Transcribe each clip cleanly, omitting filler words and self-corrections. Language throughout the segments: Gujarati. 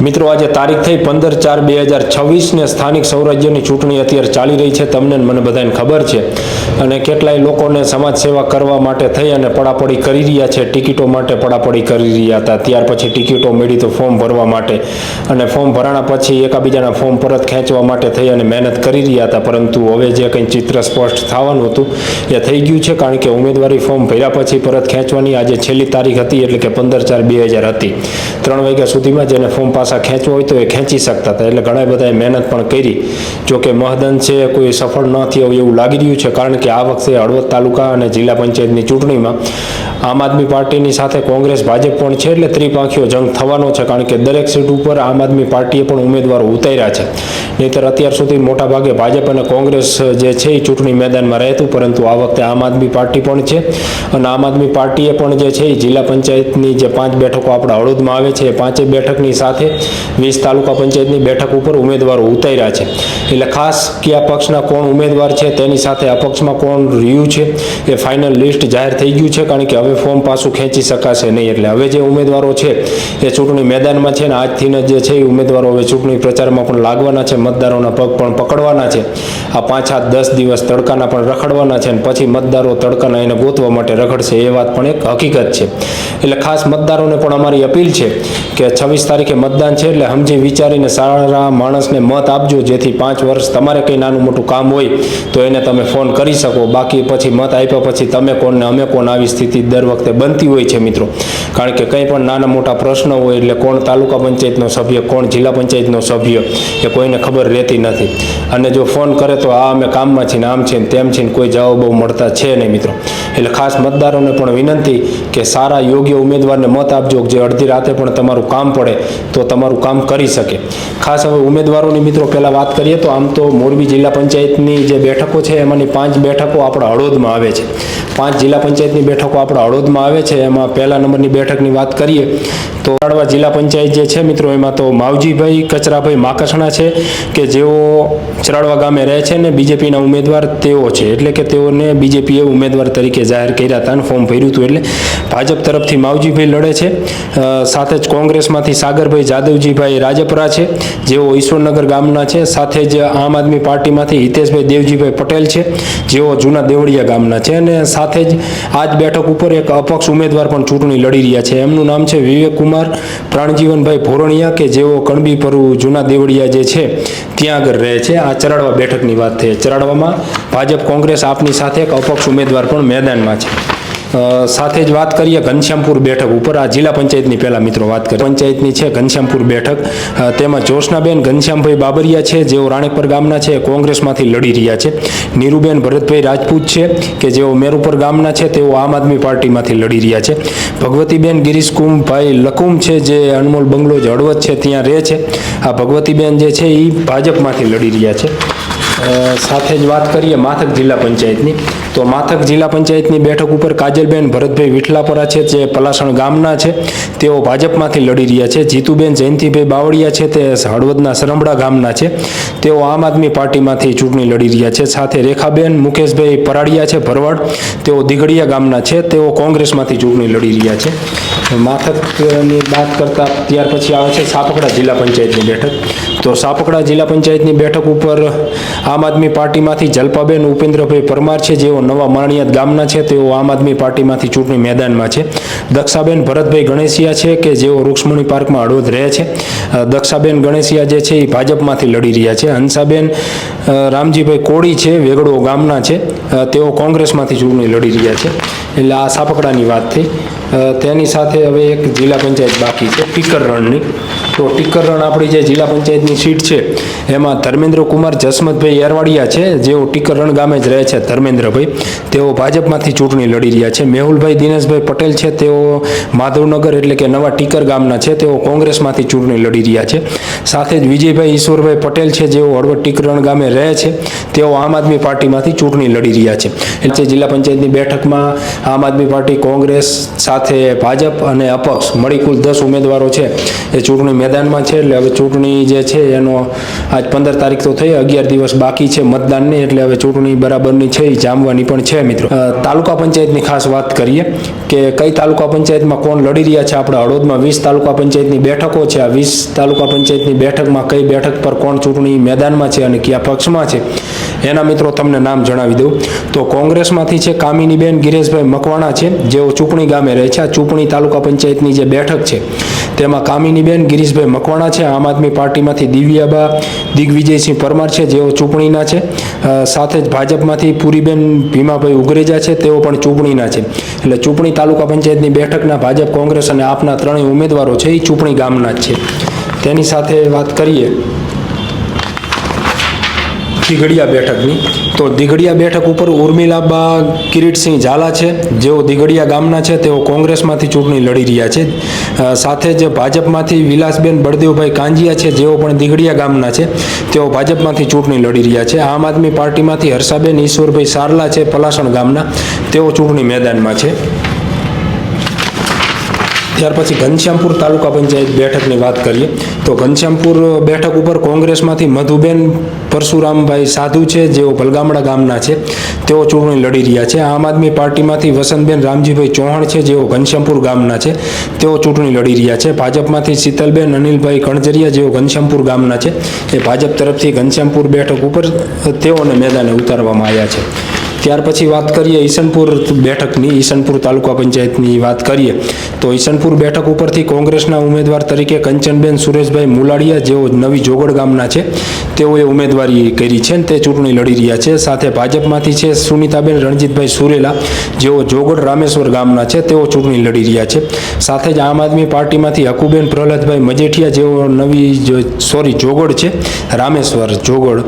મિત્રો આજે તારીખ થઈ 15/4/2026 ને સ્થાનિક સ્વરાજ્યની ચૂંટણી અત્યારે ચાલી રહી છે। તમને મને બધાને ખબર છે અને કેટલાય લોકોને સમાજ સેવા કરવા માટે થઈ અને પડાપડી કરી રહ્યા છે, ટિકિટો માટે પડાપડી કરી રહ્યા હતા। ત્યાર પછી ટિકિટો મળી તો ફોર્મ ભરવા માટે અને ફોર્મ ભરાણા પછી એકાબીજાના ફોર્મ પરત ખેંચવા માટે થઈ અને મહેનત કરી રહ્યા હતા। પરંતુ હવે જે કંઈ ચિત્ર સ્પષ્ટ થવાનું હતું એ થઈ ગયું છે, કારણ કે ઉમેદવારી ફોર્મ ભર્યા પછી પરત ખેંચવાની આજે છેલ્લી તારીખ હતી, એટલે કે 15/4/2000 હતી। 3 વાગ્યા સુધીમાં જેને ફોર્મ પાછા ખેંચવો હોય તો એ ખેંચી શકતા હતા, એટલે ઘણા બધાએ મહેનત પણ કરી। જો કે મહદન છે કોઈ સફળ ન થયું એવું લાગી રહ્યું છે, કારણ કે આ વખતે હળવદ તાલુકા અને જિલ્લા પંચાયતની ચૂંટણીમાં આમ આદમી પાર્ટીની સાથે કોંગ્રેસ ભાજપ પણ છે, એટલે ત્રિપાંખીયો જંગ થવાનો છે, કારણ કે દરેક સીટ ઉપર આમ આદમી પાર્ટીએ પણ ઉમેદવારો ઉતાર્યા છે। નહીંતર અત્યાર સુધી મોટાભાગે ભાજપ અને કોંગ્રેસ જે છે એ ચૂંટણી મેદાનમાં રહેતું, પરંતુ આ વખતે આમ આદમી પાર્ટી પણ છે અને આમ આદમી પાર્ટીએ પણ જે છે એ જિલ્લા પંચાયતની જે 5 બેઠકો આપણા હળવદમાં આવે છે એ 5 બેઠકની સાથે 20 તાલુકા પંચાયતની બેઠક ઉપર ઉમેદવારો ઉતાર્યા છે। એટલે ખાસ કયા પક્ષના કોણ ઉમેદવાર છે તેની સાથે અપક્ષમાં કોણ રહ્યું છે એ ફાઇનલ લિસ્ટ જાહેર થઈ ગયું છે, કારણ કે હવે ફોર્મ પાછું ખેંચી શકાશે નહીં। એટલે હવે જે ઉમેદવારો છે એ ચૂંટણી મેદાનમાં છે ને આજથી જે છે એ ઉમેદવારો હવે ચૂંટણી પ્રચારમાં પણ લાગવાના છે, મતદારોના પગ પણ પકડવાના છે। આ 5-10 દિવસ તડકાના પણ રખડવાના છે અને પછી મતદારો તડકાના એને ગોતવા માટે રખડશે, એ વાત પણ એક હકીકત છે। એટલે ખાસ મતદારોને પણ અમારી અપીલ છે કે 26 તારીખે મતદાન છે, એટલે સમજી વિચારીને સારા માણસને મત આપજો, જેથી 5 વર્ષ તમારે કંઈ નાનું મોટું કામ હોય તો એને તમે ફોન કરી શકો। બાકી પછી મત આપ્યા પછી તમે કોણ ને અમે કોણ આવી સ્થિતિ દર વખતે બનતી હોય છે મિત્રો, કારણ કે કંઈ પણ નાના મોટા પ્રશ્ન હોય એટલે કોણ તાલુકા પંચાયતનો સભ્ય, કોણ જિલ્લા પંચાયતનો સભ્ય એ કોઈને ખબર રહેતી નથી। અને જો ફોન કરે તો આ અમે કામમાં છીએ ને આમ છે ને તેમ છે ને કોઈ જવાબો મળતા છે નહીં મિત્રો। એટલે ખાસ મતદારોને પણ વિનંતી કે સારા યોગ્ય ઉમેદવારને મત આપજો, જે અડધી રાતે પણ તમારું કામ પડે તો તમારું કામ કરી શકે। ખાસ હવે ઉમેદવારોની મિત્રો પહેલાં વાત કરીએ તો આમ તો મોરબી જિલ્લા પંચાયતની જે બેઠકો છે એમાંની 5 બેઠકો આપણા હળવદમાં આવે છે। 5 જિલ્લા પંચાયતની બેઠકો આપણા હળવદમાં આવે છે। એમાં પહેલા નંબરની બેઠકની વાત કરીએ તો ચરાડવા જિલ્લા પંચાયત જે છે મિત્રો, એમાં તો માવજીભાઈ કચરાભાઈ માકસણા છે કે જેઓ ચરાડવા ગામે રહે છે ને બીજેપીના ઉમેદવાર તેઓ છે, એટલે કે તેઓને બીજેપીએ ઉમેદવાર તરીકે જાહેર કર્યા હતા અને ફોર્મ ભર્યું હતું, એટલે ભાજપ તરફથી માવજીભાઈ લડે છે। સાથે જ કોંગ્રેસમાંથી સાગરભાઈ જાદવજીભાઈ રાજપરા છે, જેઓ ઈશ્વરનગર ગામના છે। સાથે જ આમ આદમી પાર્ટીમાંથી હિતેશભાઈ દેવજીભાઈ પટેલ છે, જેઓ જૂના દેવળિયા ગામના છે। અને સાથે જ આ જ બેઠક ઉપર એક અપક્ષ ઉમેદવાર પણ ચૂંટણી લડી રહ્યા છે, એમનું નામ છે વિવેકકુમાર પ્રાણજીવનભાઈ ભોરણિયા કે જેઓ કણબીપરુ જૂના દેવળિયા જે છે ત્યાં આગળ રહે છે। આ ચરાડવા બેઠકની વાત થઈ। ચરાડવામાં ભાજપ કોંગ્રેસ આપની સાથે એક અપક્ષ ઉમેદવાર પણ મેદાનમાં છે। સાથે જ વાત કરીએ ઘનશ્યામપુર બેઠક ઉપર, આ જિલ્લા પંચાયતની પહેલા મિત્રો વાત કરીએ પંચાયતની છે ઘનશ્યામપુર બેઠક, તેમાં જોશનાબેન ઘનશ્યામભાઈ બાબરિયા છે, જેઓ રાણેપર ગામના છે, કોંગ્રેસમાંથી લડી રહ્યા છે। નીરુબેન ભરતભાઈ રાજપૂત છે કે જેઓ મેરુપર ગામના છે, તેઓ આમ આદમી પાર્ટીમાંથી લડી રહ્યા છે। ભગવતીબેન ગિરીશકુમભાઈ લકુમ છે, જે અનમોલ બંગલો જ હળવદ છે ત્યાં રહે છે। આ ભગવતીબેન જે છે એ ભાજપમાંથી લડી રહ્યા છે। સાથે જ વાત કરીએ માથક જિલ્લા પંચાયતની તો માથક જિલ્લા પંચાયતની બેઠક ઉપર કાજલબેન ભરતભાઈ વિઠલાપરા છે, જે પલાસણ ગામના છે, તેઓ ભાજપમાંથી લડી રહ્યા છે। જીતુબેન જયંતિભાઈ બાવળિયા છે, તે હળવદના સરંબડા ગામના છે, તેઓ આમ આદમી પાર્ટીમાંથી ચૂંટણી લડી રહ્યા છે। સાથે રેખાબેન મુકેશભાઈ પરાડિયા છે ભરવાડ, તેઓ દિગડિયા ગામના છે, તેઓ કોંગ્રેસમાંથી ચૂંટણી લડી રહ્યા છે। માથકની વાત કરતા ત્યાર પછી આવે છે સાપકડા જિલ્લા પંચાયતની બેઠક તો સાપકડા જિલ્લા પંચાયતની બેઠક ઉપર આમ આદમી પાર્ટીમાંથી જલપાબેન ઉપેન્દ્રભાઈ પરમાર છે, જેઓ નવા માણિયાત ગામના છે, તેઓ આમ આદમી પાર્ટીમાંથી ચૂંટણી મેદાનમાં છે। દક્ષાબેન ભરતભાઈ ગણેશિયા છે કે જેઓ રૂક્ષ્મણી પાર્કમાં હળવદ રહે છે। દક્ષાબેન ગણેશિયા જે છે એ ભાજપમાંથી લડી રહ્યા છે। હંસાબેન રામજીભાઈ કોળી છે, વેગડો ગામના છે, તેઓ કોંગ્રેસમાંથી ચૂંટણી લડી રહ્યા છે। એટલે આ સાપકડાની વાત થઈ। તેની સાથે હવે એક જિલ્લા પંચાયત બાકી છે ટીકર રણની તો ટીકર રણ આપણી જે જિલ્લા પંચાયતની સીટ છે એમાં ધર્મેન્દ્રકુમાર જસમતભાઈ એરવાડિયા છે, જેઓ ટીકર રણ ગામે જ રહે છે। ધર્મેન્દ્રભાઈ તેઓ ભાજપમાંથી ચૂંટણી લડી રહ્યા છે। મેહુલભાઈ દિનેશભાઈ પટેલ છે, તેઓ માધવનગર એટલે કે નવા ટીકર ગામના છે, તેઓ કોંગ્રેસમાંથી ચૂંટણી લડી રહ્યા છે। સાથે જ વિજયભાઈ ઈશ્વરભાઈ પટેલ છે, જેઓ હળવદ ટીકર રણ ગામે રહે છે, તેઓ આમ આદમી પાર્ટીમાંથી ચૂંટણી લડી રહ્યા છે। એટલે જિલ્લા પંચાયતની બેઠકમાં આમ આદમી પાર્ટી, કોંગ્રેસ સાથે ભાજપ અને અપક્ષ મળી કુલ 10 ઉમેદવારો છે એ ચૂંટણી મેદાનમાં છે, એટલે હવે ચૂંટણી જે છે એનો આજ 15 તારીખ તો થઈ, 11 દિવસ બાકી છે મતદાનની, એટલે હવે ચૂંટણી બરાબરની છે એ જામવાની પણ છે મિત્રો. તાલુકા પંચાયતની ખાસ વાત કરીએ કે કઈ તાલુકા પંચાયતમાં કોણ લડી રહ્યા છે. આપણા હળવદમાં 20 તાલુકા પંચાયતની બેઠકો છે. આ 20 તાલુકા પંચાયતની બેઠકમાં કઈ બેઠક પર કોણ ચૂંટણી મેદાનમાં છે અને કયા પક્ષમાં છે એના મિત્રો તમને નામ જણાવી દઉં. તો કોંગ્રેસમાંથી છે કામિનીબેન ગિરેશભાઈ મકવાણા છે, જેઓ ચૂંટણી ગામે રહે છે. આ ચૂંટણી તાલુકા પંચાયતની જે બેઠક છે તેમાં કામિનીબેન ગિરીશભાઈ મકવાણા છે. આમ આદમી પાર્ટીમાંથી દિવ્યાબા દિગ્વિજયસિંહ પરમાર છે, જેઓ ચૂંટણીના છે. સાથે જ ભાજપમાંથી પુરીબેન ભીમાભાઈ ઉગરેજા છે, તેઓ પણ ચૂંટણીના છે. એટલે ચૂંટણી તાલુકા પંચાયતની બેઠકના ભાજપ, કોંગ્રેસ અને આપના ત્રણેય ઉમેદવારો છે એ ચૂંટણી ગામના જ છે. તેની સાથે વાત કરીએ દિઘડિયા બેઠકની, તો દિઘડિયા બેઠક ઉપર ઉર્મિલાબા કિરીટસિંહ ઝાલા છે, જેઓ દિઘડિયા ગામના છે. તેઓ કોંગ્રેસમાંથી ચૂંટણી લડી રહ્યા છે. સાથે જ ભાજપમાંથી વિલાસબેન બળદેવભાઈ કાંજિયા છે, જેઓ પણ દિઘડિયા ગામના છે. તેઓ ભાજપમાંથી ચૂંટણી લડી રહ્યા છે. આમ આદમી પાર્ટીમાંથી હર્ષાબેન ઈશ્વરભાઈ સારલા છે, પલાસણ ગામના, તેઓ ચૂંટણી મેદાનમાં છે. ત્યાર પછી ઘનશ્યામપુર તાલુકા પંચાયત બેઠકની વાત કરીએ તો ઘનશ્યામપુર બેઠક ઉપર કોંગ્રેસમાંથી મધુબેન પરશુરામભાઈ સાધુ છે, જેઓ ભલગામડા ગામના છે. તેઓ ચૂંટણી લડી રહ્યા છે. આમ આદમી પાર્ટીમાંથી વસંતબેન રામજીભાઈ ચૌહાણ છે, જેઓ ઘનશ્યામપુર ગામના છે. તેઓ ચૂંટણી લડી રહ્યા છે. ભાજપમાંથી શીતલબેન અનિલભાઈ કણજરિયા, જેઓ ઘનશ્યામપુર ગામના છે. એ ભાજપ તરફથી ઘનશ્યામપુર બેઠક ઉપર તેઓને મેદાને ઉતારવામાં આવ્યા છે. ત્યાર પછી વાત કરીએ ઈસનપુર બેઠકની, ઈસનપુર તાલુકા પંચાયતની વાત કરીએ તો ઈસનપુર બેઠક ઉપરથી કોંગ્રેસના ઉમેદવાર તરીકે કંચનબેન સુરેશભાઈ મુલાડિયા, જેઓ નવી જોગડ ગામના છે, તેઓએ ઉમેદવારી કરી છે, તે ચૂંટણી લડી રહ્યા છે. સાથે ભાજપમાંથી છે સુનિતાબેન રણજીતભાઈ સુરેલા, જેઓ જોગડ રામેશ્વર ગામના છે, તેઓ ચૂંટણી લડી રહ્યા છે. સાથે જ આમ આદમી પાર્ટીમાંથી હકુબેન પ્રહલાદભાઈ મજેઠિયા, જેઓ જોગડ છે, રામેશ્વર જોગડ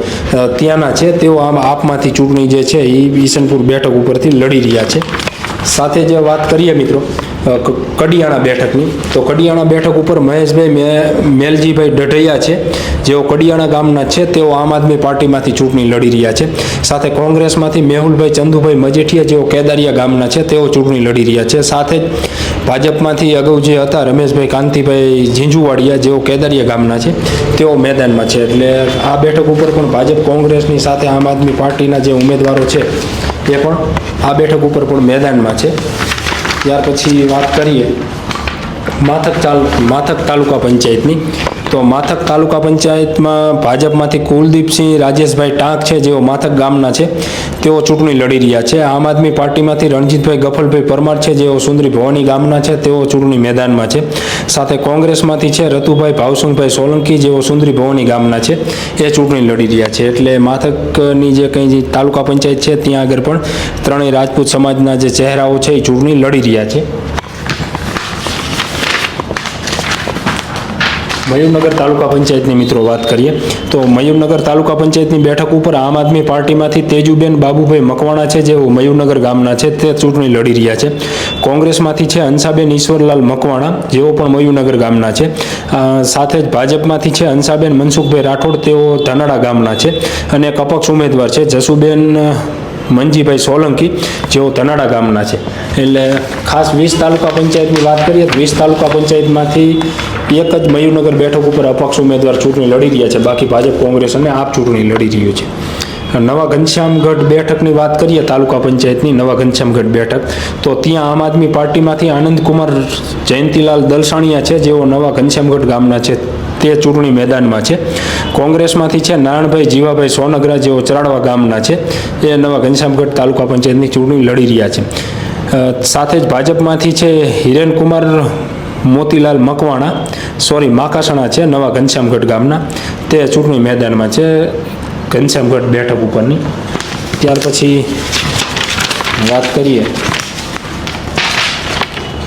ત્યાંના છે, તેઓ આમ આપમાંથી ચૂંટણી જે છે એ ઈસનપુર બેઠક ઉપરથી લડી રહ્યા છે. સાથે જ વાત કરીએ મિત્રો કડિયાણા બેઠકની, તો કડિયાણા બેઠક ઉપર મહેશભાઈ મેલજીભાઈ ડઢૈયા છે, જેઓ કડિયાણા ગામના છે. તેઓ આમ આદમી પાર્ટીમાંથી ચૂંટણી લડી રહ્યા છે. સાથે કોંગ્રેસમાંથી મેહુલભાઈ ચંદુભાઈ મજેઠિયા, જેઓ કેદારિયા ગામના છે, તેઓ ચૂંટણી લડી રહ્યા છે. સાથે જ ભાજપમાંથી અગાઉ જે હતા રમેશભાઈ કાંતિભાઈ ઝીંઝુવાડિયા, જેઓ કેદારિયા ગામના છે, તેઓ મેદાનમાં છે. એટલે આ બેઠક ઉપર પણ ભાજપ, કોંગ્રેસની સાથે આમ આદમી પાર્ટીના જે ઉમેદવારો છે એ પણ આ બેઠક ઉપર પણ મેદાનમાં છે. ત્યાર પછી વાત કરીએ માથક તાલુકા પંચાયતની, તો માથક તાલુકા પંચાયતમાં ભાજપમાંથી કુલદીપસિંહ રાજેશભાઈ ટાંક છે, જેઓ માથક ગામના છે, તેઓ ચૂંટણી લડી રહ્યા છે. આમ આદમી પાર્ટીમાંથી રણજીતભાઈ ગફલભાઈ પરમાર છે, જેઓ સુંદરી ભવાની ગામના છે, તેઓ ચૂંટણી મેદાનમાં છે. સાથે કોંગ્રેસમાંથી છે રતુભાઈ ભાવસુંગભાઈ સોલંકી, જેઓ સુંદરી ભવાની ગામના છે, એ ચૂંટણી લડી રહ્યા છે. એટલે માથકની જે કંઈ તાલુકા પંચાયત છે ત્યાં આગળ પણ ત્રણેય રાજપૂત સમાજના જે ચહેરાઓ છે એ ચૂંટણી લડી રહ્યા છે. મયુરનગર તાલુકા પંચાયતની મિત્રો વાત કરીએ તો મયુરનગર તાલુકા પંચાયતની બેઠક ઉપર આમ આદમી પાર્ટીમાંથી તેજુબેન બાબુભાઈ મકવાણા છે, જેઓ મયુરનગર ગામના છે, તે ચૂંટણી લડી રહ્યા છે. કોંગ્રેસમાંથી છે હંસાબેન ઈશ્વરલાલ મકવાણા, જેઓ પણ મયુરનગર ગામના છે. સાથે જ ભાજપમાંથી છે હંસાબેન મનસુખભાઈ રાઠોડ, તેઓ ધાનાડા ગામના છે. અને એક અપક્ષ ઉમેદવાર છે જસુબેન મંજીભાઈ સોલંકી, જેઓ ધનાડા ગામના છે. એટલે ખાસ 20 તાલુકા પંચાયતની વાત કરીએ તો 20 તાલુકા પંચાયતમાંથી એક જ મયુરનગર બેઠક ઉપર અપક્ષ ઉમેદવાર ચૂંટણી લડી રહ્યા છે, બાકી ભાજપ, કોંગ્રેસ અને આપ ચૂંટણી લડી રહ્યું છે. નવા ઘનશ્યામગઢ બેઠકની વાત કરીએ તાલુકા પંચાયતની, નવા ઘનશ્યામગઢ બેઠક, તો ત્યાં આમ આદમી પાર્ટીમાંથી આનંદકુમાર જયંતિલાલ દલસાણીયા છે, જેઓ નવા ઘનશ્યામગઢ ગામના છે, તે ચૂંટણી મેદાનમાં છે. કોંગ્રેસમાંથી છે નારણભાઈ જીવાભાઈ સોનગરા, જેઓ ચરાડવા ગામના છે, એ નવા ઘનશ્યામગઢ તાલુકા પંચાયતની ચૂંટણી લડી રહ્યા છે. સાથે જ ભાજપમાંથી છે હિરેનકુમાર મોતીલાલ માકાસણા છે, નવા ઘનશ્યામગઢ ગામના, તે ચૂંટણી મેદાનમાં છે ઘનશ્યામગઢ બેઠક ઉપરની. ત્યાર પછી વાત કરીએ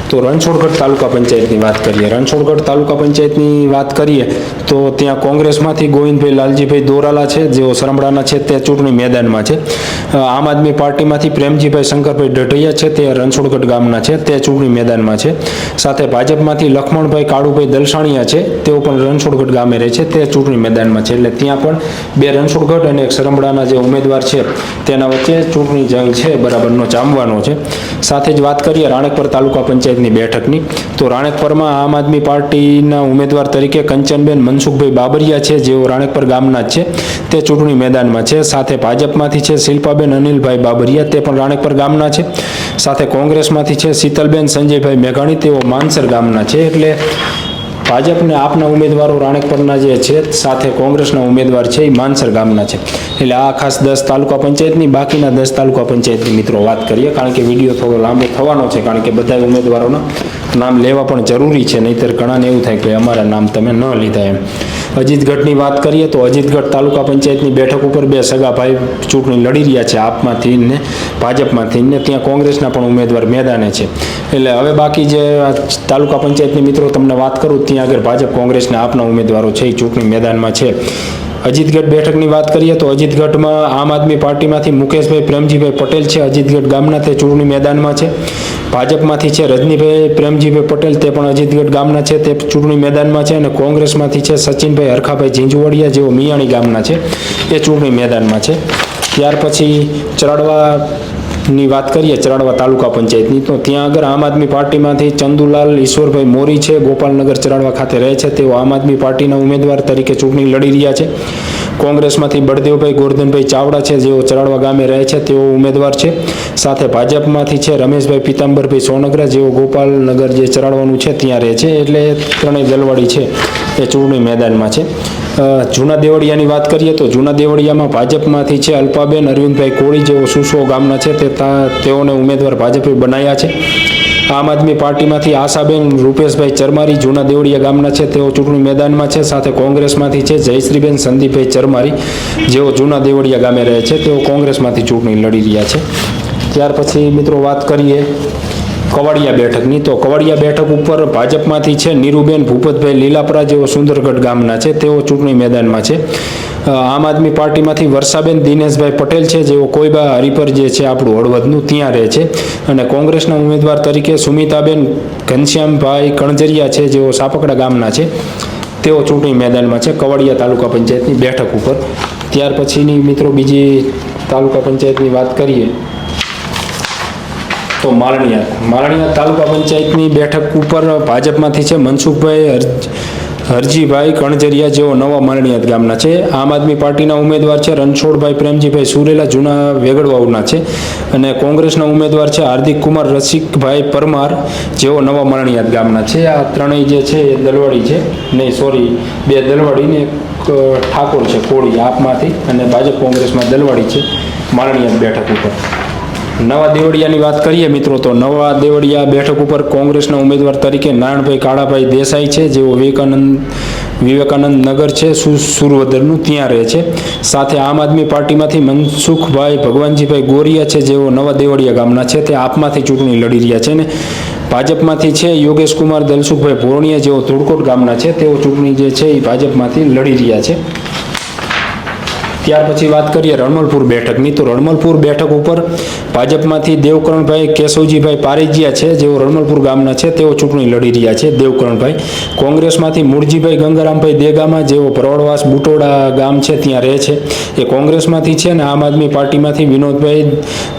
તો રણછોડગઢ તાલુકા પંચાયતની વાત કરીએ. રણછોડગઢ તાલુકા પંચાયતની વાત કરીએ તો ત્યાં કોંગ્રેસમાંથી ગોવિંદભાઈ લાલજીભાઈ દોરાલા છે, જેઓ સરમડાના છે, તે ચૂંટણી મેદાનમાં છે. આમ આદમી પાર્ટીમાંથી પ્રેમજીભાઈ શંકરભાઈ ડઢૈયા છે, તે રણછોડગઢ ગામના છે, તે ચૂંટણી મેદાનમાં છે. સાથે ભાજપમાંથી લખમણભાઈ કાળુભાઈ દલસાણીયા છે, તેઓ પણ રણછોડગઢ ગામે રહે છે, તે ચૂંટણી મેદાનમાં છે. એટલે ત્યાં પણ બે રણછોડગઢ અને એક સરમડાના જે ઉમેદવાર છે તેના વચ્ચે ચૂંટણી જંગ છે બરાબરનો જામવાનો છે. સાથે જ વાત કરીએ રાણકપર તાલુકા પંચાયતની પંચાયતની બેઠકની. તો રાણેકપરમાં આમ આદમી પાર્ટીના ઉમેદવાર તરીકે કંચનબેન મનસુખભાઈ બાબરિયા છે, જેઓ રાણેકપર ગામના જ છે, તે ચૂંટણી મેદાનમાં છે. સાથે ભાજપમાંથી છે શિલ્પાબેન અનિલભાઈ બાબરિયા, તે પણ રાણેકપર ગામના છે. સાથે કોંગ્રેસમાંથી છે શીતલબેન સંજયભાઈ મેઘાણી, તેઓ માનસર ગામના છે. એટલે ભાજપને આપના ઉમેદવારો રાણેકપરના જે છે, સાથે કોંગ્રેસના ઉમેદવાર છે એ માનસર ગામના છે. એટલે આ ખાસ 10 તાલુકા પંચાયતની, બાકીના 10 તાલુકા પંચાયતની મિત્રો વાત કરીએ, કારણ કે વિડીયો થોડો લાંબો થવાનો છે, કારણ કે બધા ઉમેદવારોના નામ લેવા પણ જરૂરી છે, નહીંતર ઘણાને એવું થાય કે અમારા નામ તમે ન લીધા એમ. અજીતગઢની વાત કરીએ તો અજીતગઢ તાલુકા પંચાયતની બેઠક ઉપર 2 સગા ભાઈ ચૂંટણી લડી રહ્યા છે, આપમાંથી ને ભાજપમાંથી ને. ત્યાં કોંગ્રેસના પણ ઉમેદવાર મેદાને છે. એટલે હવે બાકી જે તાલુકા પંચાયતની મિત્રો તમને વાત કરું, ત્યાં આગળ ભાજપ કોંગ્રેસના આપના ઉમેદવારો છે એ ચૂંટણી મેદાનમાં છે. અજીતગઢ બેઠકની વાત કરીએ તો અજીતગઢમાં આમ આદમી પાર્ટીમાંથી મુકેશભાઈ પ્રેમજીભાઈ પટેલ છે, અજીતગઢ ગામના, તે ચૂંટણી મેદાનમાં છે. ભાજપમાંથી છે રજનીભાઈ પ્રેમજીભાઈ પટેલ, તે પણ અજીતગઢ ગામના છે, તે ચૂંટણી મેદાનમાં છે. અને કોંગ્રેસમાંથી છે સચિનભાઈ હરખાભાઈ ઝીંઝુવાડિયા, જેઓ મિયાણી ગામના છે, એ ચૂંટણી મેદાનમાં છે. ત્યાર પછી ચરાડવાની વાત કરીએ, ચરાડવા તાલુકા પંચાયતની, તો ત્યાં આગળ આમ આદમી પાર્ટીમાંથી ચંદુલાલ ઈશ્વરભાઈ મોરી છે, ગોપાલનગર ચરાડવા ખાતે રહે છે, તેઓ આમ આદમી પાર્ટીના ઉમેદવાર તરીકે ચૂંટણી લડી રહ્યા છે. કોંગ્રેસમાંથી બળદેવભાઈ ગોરધનભાઈ ચાવડા છે, જેઓ ચરાડવા ગામે રહે છે, તેઓ ઉમેદવાર છે. સાથે ભાજપમાંથી છે રમેશભાઈ પિતાંબરભાઈ સોનગરા, જેઓ ગોપાલનગર જે ચરાડવાનું છે ત્યાં રહે છે. એટલે ત્રણેય દલવાડી છે એ ચૂંટણી મેદાનમાં છે. જૂના દેવળિયાની વાત કરીએ તો જૂના દેવળિયામાં ભાજપમાંથી છે અલ્પાબેન અરવિંદભાઈ કોળી, જેઓ સુસો ગામના છે, તેઓને ઉમેદવાર ભાજપે બનાવ્યા છે. આમ આદમી પાર્ટીમાંથી આશાબેન રૂપેશભાઈ ચરમારી, જૂના દેવળિયા ગામના છે, તેઓ ચૂંટણી મેદાનમાં છે. સાથે કોંગ્રેસમાંથી છે જયશ્રીબેન સંદીપભાઈ ચરમારી, જેઓ જૂના દેવળિયા ગામે રહે છે, તેઓ કોંગ્રેસમાંથી ચૂંટણી લડી રહ્યા છે. ત્યાર પછી મિત્રો વાત કરીએ કવાડિયા બેઠકની, તો કવાડિયા બેઠક ઉપર ભાજપમાંથી છે નીરુબેન ભૂપતભાઈ લીલાપરા, જેઓ સુંદરગઢ ગામના છે, તેઓ ચૂંટણી મેદાનમાં છે. આમ આદમી પાર્ટીમાંથી વર્ષાબેન દિનેશભાઈ પટેલ છે, જેઓ કોઈબા હરિપર જે છે આપણું હળવદનું, ત્યાં રહે છે. અને કોંગ્રેસના ઉમેદવાર તરીકે સુમિતાબેન ઘનશ્યામભાઈ કણજરિયા છે, જેઓ સાપકડા ગામના છે, તેઓ ચૂંટણી મેદાનમાં છે કવાડિયા તાલુકા પંચાયતની બેઠક ઉપર. ત્યાર પછીની મિત્રો બીજી તાલુકા પંચાયતની વાત કરીએ તો માળણિયા તાલુકા પંચાયતની બેઠક ઉપર ભાજપમાંથી છે મનસુખભાઈ હરજીભાઈ કણજરિયા, જેઓ નવા માળણિયાત ગામના છે. આમ આદમી પાર્ટીના ઉમેદવાર છે રણછોડભાઈ પ્રેમજીભાઈ સુરેલા, જૂના વેગડવાવના છે. અને કોંગ્રેસના ઉમેદવાર છે હાર્દિક કુમાર રસિકભાઈ પરમાર, જેઓ નવા માળણિયાત ગામના છે. આ ત્રણેય જે છે એ દલવાડી છે, નહીં સોરી, 2 દલવાડી ને ઠાકોર છે કોળી આપમાંથી, અને ભાજપ કોંગ્રેસમાં દલવાડી છે માળણિયાત બેઠક ઉપર. નવા દેવળિયાની વાત કરીએ મિત્રો, તો નવા દેવળિયા બેઠક ઉપર કોંગ્રેસના ઉમેદવાર તરીકે નારણભાઈ કાળાભાઈ દેસાઈ છે, જેઓ વિવેકાનંદ નગર છે સુરવદરનું, ત્યાં રહે છે. સાથે આમ આદમી પાર્ટીમાંથી મનસુખભાઈ ભગવાનજીભાઈ ગોરિયા છે, જેઓ નવા દેવળિયા ગામના છે, તે આપમાંથી ચૂંટણી લડી રહ્યા છે. ને ભાજપમાંથી છે યોગેશ કુમાર દલસુખભાઈ ભોરણીયા, જેઓ ધોળકોટ ગામના છે, તેઓ ચૂંટણી જે છે એ ભાજપમાંથી લડી રહ્યા છે. ત્યાર પછી વાત કરીએ રણમલપુર બેઠકની, તો રણમલપુર બેઠક ઉપર ભાજપમાંથી દેવકરણભાઈ કેશવજીભાઈ પારેજિયા છે, જેઓ રણમલપુર ગામના છે, તેઓ ચૂંટણી લડી રહ્યા છે, દેવકરણભાઈ. કોંગ્રેસમાંથી મૂળજીભાઈ ગંગારામભાઈ દેગામા, જેઓ ભરવાડવાસ બુટોડા ગામ છે ત્યાં રહે છે, એ કોંગ્રેસમાંથી છે. અને આમ આદમી પાર્ટીમાંથી વિનોદભાઈ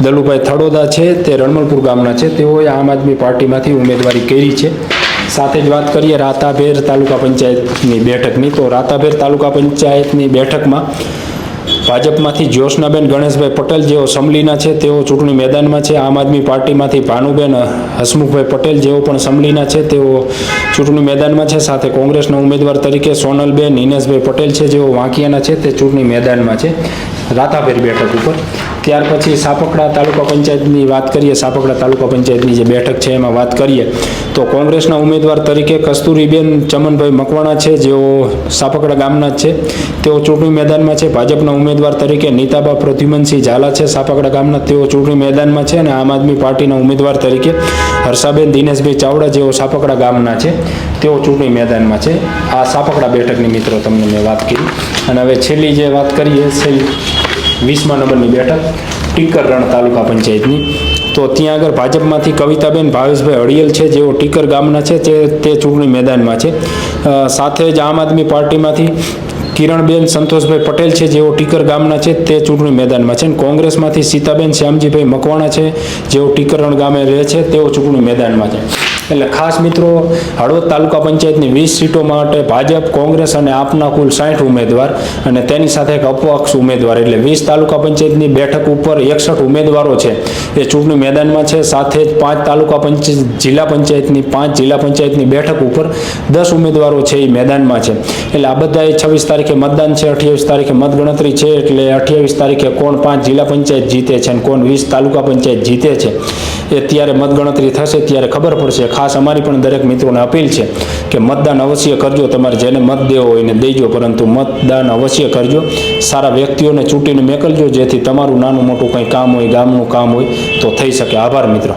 દલુભાઈ થડોદા છે, તે રણમલપુર ગામના છે, તેઓએ આમ આદમી પાર્ટીમાંથી ઉમેદવારી કરી છે. સાથે જ વાત કરીએ રાતાભેર તાલુકા પંચાયતની બેઠકની, તો રાતાભેર તાલુકા પંચાયતની બેઠકમાં ભાજપમાંથી જ્યોત્સનાબેન ગણેશભાઈ પટેલ, જેઓ સમલીના છે, તેઓ ચૂંટણી મેદાનમાં છે. આમ આદમી પાર્ટીમાંથી ભાનુબેન હસમુખભાઈ પટેલ, જેઓ પણ સમલીના છે, તેઓ ચૂંટણી મેદાનમાં છે. સાથે કોંગ્રેસના ઉમેદવાર તરીકે સોનલબેન હિનેશભાઈ પટેલ છે, જેઓ વાંકિયાના છે, તે ચૂંટણી મેદાનમાં છે રાતાભેર બેઠક ઉપર. ત્યાર પછી સાપકડા તાલુકા પંચાયતની વાત કરીએ, સાપકડા તાલુકા પંચાયતની જે બેઠક છે એમાં વાત કરીએ તો કોંગ્રેસના ઉમેદવાર તરીકે કસ્તુરીબેન ચમનભાઈ મકવાણા છે, જેઓ સાપકડા ગામના જ છે, તેઓ ચૂંટણી મેદાનમાં છે. ભાજપના ઉમેદવાર તરીકે નીતાબા પ્રદ્યુમનસિંહ ઝાલા છે, સાપકડા ગામના, તેઓ ચૂંટણી મેદાનમાં છે. અને આમ આદમી પાર્ટીના ઉમેદવાર તરીકે હર્ષાબેન દિનેશભાઈ ચાવડા, જેઓ સાપકડા ગામના છે, તેઓ ચૂંટણી મેદાનમાં છે. આ સાપકડા બેઠકની મિત્રો તમને મેં વાત કરી. અને હવે છેલ્લી જે વાત કરીએ 20મા નંબરની બેઠક ટીકર રણ તાલુકા પંચાયતની, તો ત્યાં આગળ ભાજપમાંથી કવિતાબેન ભાવેશભાઈ હળિયલ છે, જેઓ ટીકર ગામના છે, તે ચૂંટણી મેદાનમાં છે. સાથે જ આમ આદમી પાર્ટીમાંથી કિરણબેન સંતોષભાઈ પટેલ છે, જેઓ ટીકર ગામના છે, તે ચૂંટણી મેદાનમાં છે. કોંગ્રેસમાંથી સીતાબેન શ્યામજીભાઈ મકવાણા છે, જેઓ ટીકરણ ગામે રહે છે, તેઓ ચૂંટણી મેદાનમાં છે. એટલે ખાસ મિત્રો હળવદ તાલુકા પંચાયતની 20 સીટો માટે ભાજપ, કોંગ્રેસ અને આપના કુલ 60 ઉમેદવાર અને તેની સાથે એક અપક્ષ ઉમેદવાર, એટલે 20 તાલુકા પંચાયતની બેઠક ઉપર 61 ઉમેદવારો છે એ ચૂંટણી મેદાનમાં છે. સાથે જ 5 તાલુકા પંચાયત જિલ્લા પંચાયતની બેઠક ઉપર 10 ઉમેદવારો છે એ મેદાનમાં છે. એટલે આ બધાએ 26 તારીખે મતદાન છે, 28 તારીખે મતગણતરી છે. એટલે 28 તારીખે કોણ 5 જિલ્લા પંચાયત જીતે છે અને કોણ 20 તાલુકા પંચાયત જીતે છે એ ત્યારે મતગણતરી થશે ત્યારે ખબર પડશે. ખાસ અમારી પણ દરેક મિત્રોને અપીલ છે કે મતદાન અવશ્ય કરજો. તમારે જેને મત દેવો હોય એને દેજો, પરંતુ મતદાન અવશ્ય કરજો. સારા વ્યક્તિઓને ચૂંટીને મોકલજો જેથી તમારું નાનું મોટું કંઈ કામ હોય, ગામનું કામ હોય તો થઈ શકે. આભાર મિત્રો.